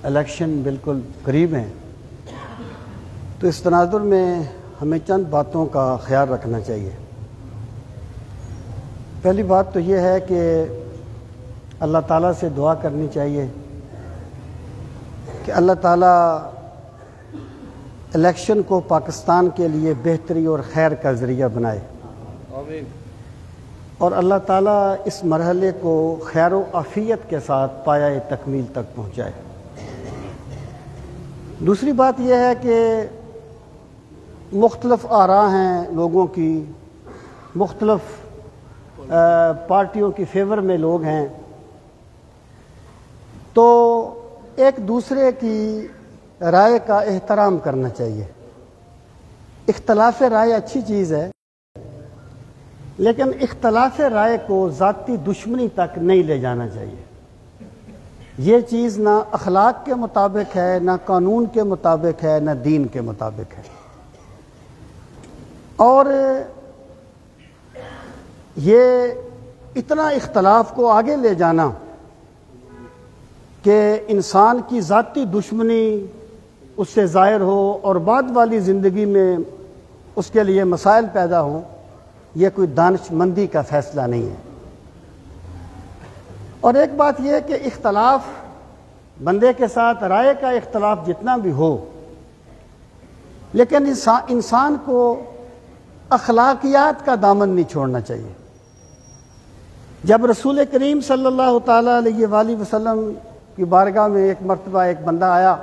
Election بالکل قریب ہیں، تو اس تناظر میں ہمیں چند باتوں کا خیال رکھنا چاہیے۔ پہلی بات تو یہ ہے کہ اللہ تعالیٰ سے دعا کرنی چاہیے کہ اللہ تعالیٰ الیکشن کو پاکستان کے لیے بہتری اور خیر کا ذریعہ بنائے، آمین۔ اور اللہ تعالیٰ اس مرحلے کو خیر و عافیت کے ساتھ پایہ تکمیل تک پہنچائے۔ دوسری بات یہ ہے کہ مختلف آراء ہیں لوگوں کی، مختلف پارٹیوں کی فیور میں لوگ ہیں، تو ایک دوسرے کی رائے کا احترام کرنا چاہیے۔ اختلاف رائے اچھی چیز ہے، لیکن اختلاف رائے کو ذاتی دشمنی تک نہیں لے جانا چاہیے۔ یہ چیز نہ اخلاق کے مطابق ہے، نہ قانون کے مطابق ہے، نہ دین کے مطابق ہے۔ اور یہ اتنا اختلاف کو آگے لے جانا کہ انسان کی ذاتی دشمنی اس سے ظاہر ہو اور بعد والی زندگی میں اس کے لیے مسائل پیدا ہوں، یہ کوئی دانش مندی کا فیصلہ نہیں ہے۔ اور ایک بات یہ کہ اختلاف بندے کے ساتھ رائے کا اختلاف جتنا بھی ہو، لیکن انسان کو اخلاقیات کا دامن نہیں چھوڑنا چاہیے۔ جب رسول کریم صلی اللہ تعالیٰ علیہ وآلہ وسلم کی بارگاہ میں ایک مرتبہ ایک بندہ آیا،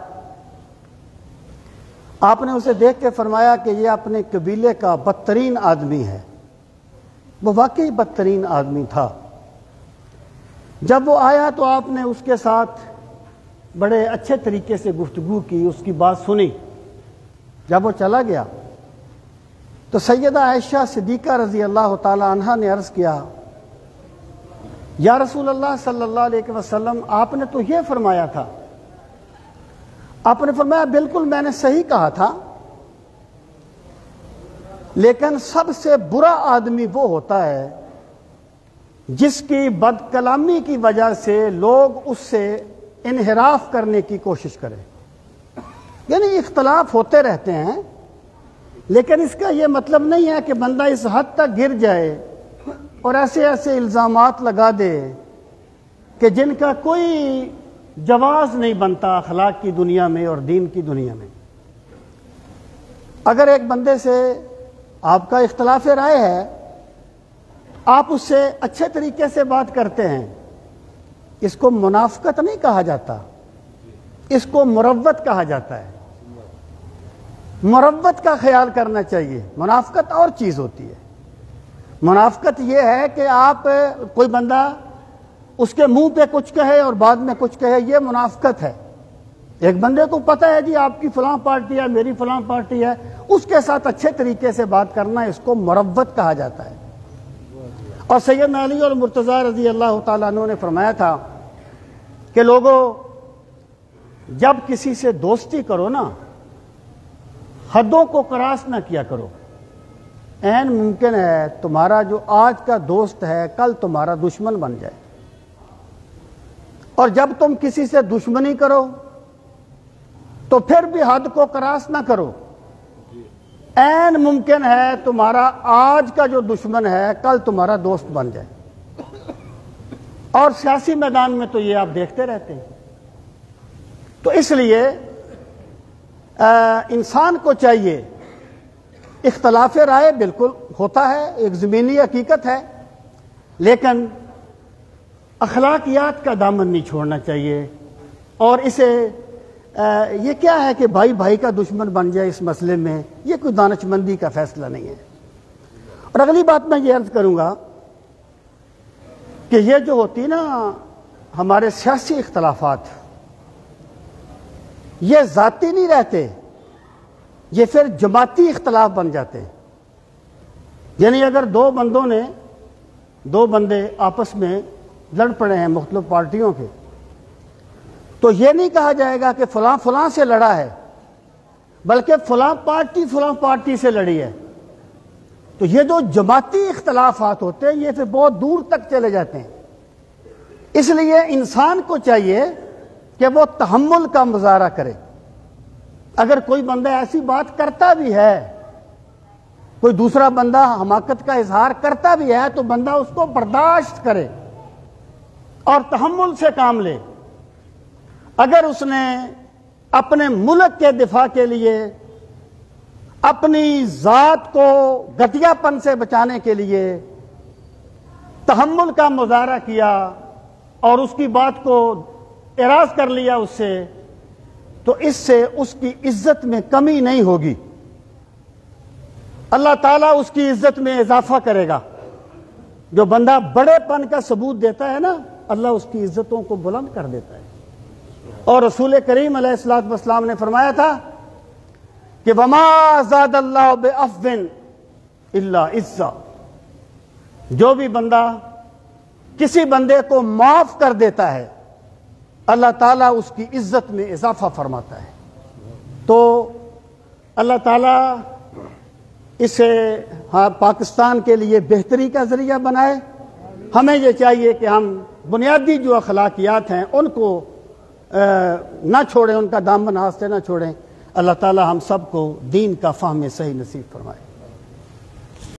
آپ نے اسے دیکھ کے فرمایا کہ یہ اپنے قبیلے کا بدترین آدمی ہے۔ وہ واقعی بدترین آدمی تھا۔ جب وہ آیا تو آپ نے اس کے ساتھ بڑے اچھے طریقے سے گفتگو کی، اس کی بات سنی۔ جب وہ چلا گیا تو سیدہ عائشہ صدیقہ رضی اللہ تعالی عنہا نے عرض کیا، یا رسول اللہ صلی اللہ علیہ وسلم، آپ نے تو یہ فرمایا تھا۔ آپ نے فرمایا بالکل میں نے صحیح کہا تھا، لیکن سب سے برا آدمی وہ ہوتا ہے جس کی بد کلامی کی وجہ سے لوگ اس سے انحراف کرنے کی کوشش کریں۔ یعنی اختلاف ہوتے رہتے ہیں، لیکن اس کا یہ مطلب نہیں ہے کہ بندہ اس حد تک گر جائے اور ایسے ایسے الزامات لگا دے کہ جن کا کوئی جواز نہیں بنتا اخلاق کی دنیا میں اور دین کی دنیا میں۔ اگر ایک بندے سے آپ کا اختلاف رائے ہے، آپ اس سے اچھے طریقے سے بات کرتے ہیں، اس کو منافقت نہیں کہا جاتا، اس کو مروت کہا جاتا ہے۔ مروت کا خیال کرنا چاہیے۔ منافقت اور چیز ہوتی ہے۔ منافقت یہ ہے کہ آپ کوئی بندہ اس کے منہ پہ کچھ کہے اور بعد میں کچھ کہے، یہ منافقت ہے۔ ایک بندے کو پتہ ہے جی آپ کی فلاں پارٹی ہے، میری فلاں پارٹی ہے، اس کے ساتھ اچھے طریقے سے بات کرنا، اس کو مروت کہا جاتا ہے۔ اور سیدنا علی اور مرتضیٰ رضی اللہ تعالیٰ عنہ نے فرمایا تھا کہ لوگوں، جب کسی سے دوستی کرو نا، حدوں کو کراس نہ کیا کرو۔ عین ممکن ہے تمہارا جو آج کا دوست ہے کل تمہارا دشمن بن جائے، اور جب تم کسی سے دشمنی کرو تو پھر بھی حد کو کراس نہ کرو۔ عین ممکن ہے تمہارا آج کا جو دشمن ہے کل تمہارا دوست بن جائے، اور سیاسی میدان میں تو یہ آپ دیکھتے رہتے ہیں۔ تو اس لیے انسان کو چاہیے، اختلاف رائے بالکل ہوتا ہے، ایک زمینی حقیقت ہے، لیکن اخلاقیات کا دامن نہیں چھوڑنا چاہیے۔ اور اسے یہ کیا ہے کہ بھائی بھائی کا دشمن بن جائے اس مسئلے میں، یہ کوئی دانش مندی کا فیصلہ نہیں ہے۔ اور اگلی بات میں یہ عرض کروں گا کہ یہ جو ہوتی نا ہمارے سیاسی اختلافات، یہ ذاتی نہیں رہتے، یہ پھر جماعتی اختلاف بن جاتے ہیں۔ یعنی اگر دو بندے آپس میں لڑ پڑے ہیں مختلف پارٹیوں کے، تو یہ نہیں کہا جائے گا کہ فلاں فلاں سے لڑا ہے، بلکہ فلاں پارٹی سے لڑی ہے۔ تو یہ جو جماعتی اختلافات ہوتے ہیں یہ پھر بہت دور تک چلے جاتے ہیں۔ اس لیے انسان کو چاہیے کہ وہ تحمل کا مظاہرہ کرے. اگر کوئی بندہ ایسی بات کرتا بھی ہے، کوئی دوسرا بندہ حماقت کا اظہار کرتا بھی ہے، تو بندہ اس کو برداشت کرے اور تحمل سے کام لے. اگر اس نے اپنے ملک کے دفاع کے لیے، اپنی ذات کو گھٹیا پن سے بچانے کے لیے تحمل کا مظاہرہ کیا اور اس کی بات کو اعراض کر لیا اس سے، تو اس سے اس کی عزت میں کمی نہیں ہوگی، اللہ تعالیٰ اس کی عزت میں اضافہ کرے گا. جو بندہ بڑے پن کا ثبوت دیتا ہے نا، اللہ اس کی عزتوں کو بلند کر دیتا ہے. اور رسول کریم علیہ الصلوۃ والسلام نے فرمایا تھا کہ وَمَا زَادَ اللَّهُ بِعَفْوٍ إِلَّا عِزًّا. جو بھی بندہ کسی بندے کو معاف کر دیتا ہے، اللہ تعالیٰ اس کی عزت میں اضافہ فرماتا ہے. تو اللہ تعالیٰ اسے پاکستان کے لیے بہتری کا ذریعہ بنائے. ہمیں یہ چاہیے کہ ہم بنیادی جو اخلاقیات ہیں ان کو نہ چھوڑیں، ان کا دامن ہاتھ سے نہ چھوڑیں. اللہ تعالیٰ ہم سب کو دین کا فہم صحیح نصیب فرمائے.